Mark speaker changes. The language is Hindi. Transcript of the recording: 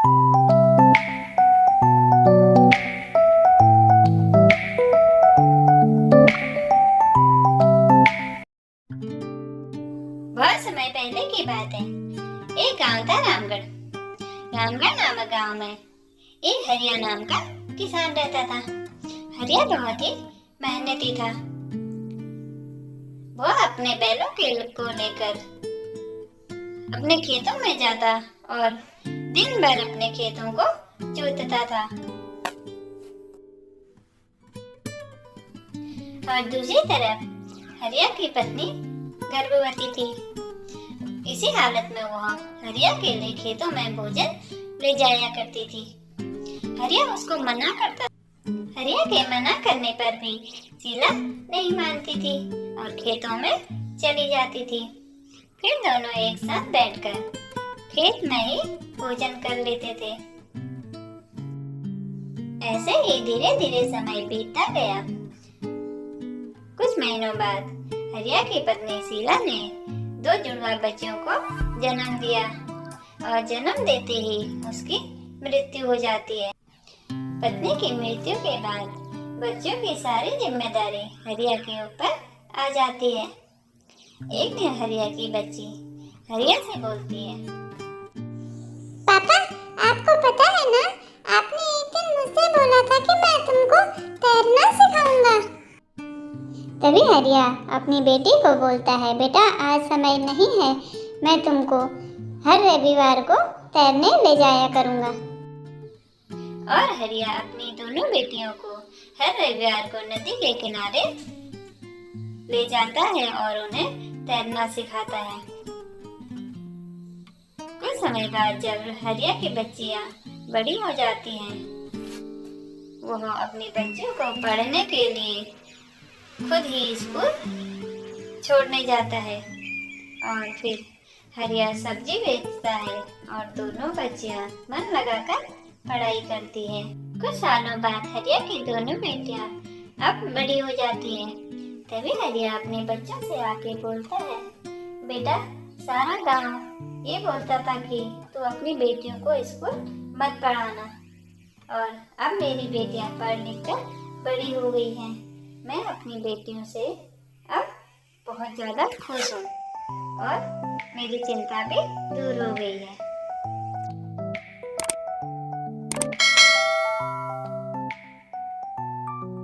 Speaker 1: बहुत समय पहले की बात है। एक गांव था रामगढ़। रामगढ़ नामक गांव में एक हरिया नाम का किसान रहता था। हरिया बहुत ही मेहनती था। वो अपने बैलों को लेकर अपने खेतों में जाता और दिन भर अपने खेतों को जोतता था। और दूसरी तरफ हरिया की पत्नी गर्भवती थी। इसी हालत में वह हरिया के लिए खेतों में भोजन ले जाया करती थी। हरिया उसको मना करता। हरिया के मना करने पर भी शीला नहीं मानती थी और खेतों में चली जाती थी। फिर दोनों एक साथ बैठकर खेत में ही भोजन कर लेते थे। ऐसे ही धीरे धीरे समय बीतता गया। कुछ महीनों बाद हरिया की पत्नी शीला ने 2 जुड़वा बच्चों को जन्म दिया और जन्म देते ही उसकी मृत्यु हो जाती है। पत्नी की मृत्यु के बाद बच्चों की सारी जिम्मेदारी हरिया के ऊपर आ जाती है। एक दिन हरिया की बच्ची हरिया से बोलती है,
Speaker 2: पापा, आपको पता है ना, आपने एक दिन मुझसे बोला था कि मैं तुमको तैरना सिखाऊंगा। तभी हरिया अपनी बेटी को बोलता है, बेटा आज समय नहीं है, मैं तुमको हर रविवार को तैरने ले जाया करूंगा।
Speaker 1: और हरिया अपनी दोनों बेटियों को हर रविवार को नदी के किनारे ले जाता है और उन्हें तैरना सिखाता है। कुछ समय बाद जब हरिया की बच्चियां बड़ी हो जाती हैं, वह अपनी बच्चियों को पढ़ने के लिए खुद ही स्कूल छोड़ने जाता है और फिर हरिया सब्जी बेचता है और दोनों बच्चियां मन लगाकर पढ़ाई करती हैं। कुछ सालों बाद हरिया की दोनों बेटियां अब बड़ी हो जाती हैं। तभी हरिया अपने बच्चों से आके बोलता है, बेटा सारा गांव ये बोलता था कि तू अपनी बेटियों को स्कूल मत पढ़ाना और अब मेरी बेटियां पढ़ लिख कर बड़ी हो गई हैं। मैं अपनी बेटियों से अब बहुत ज़्यादा खुश हूँ और मेरी चिंता भी दूर हो गई है।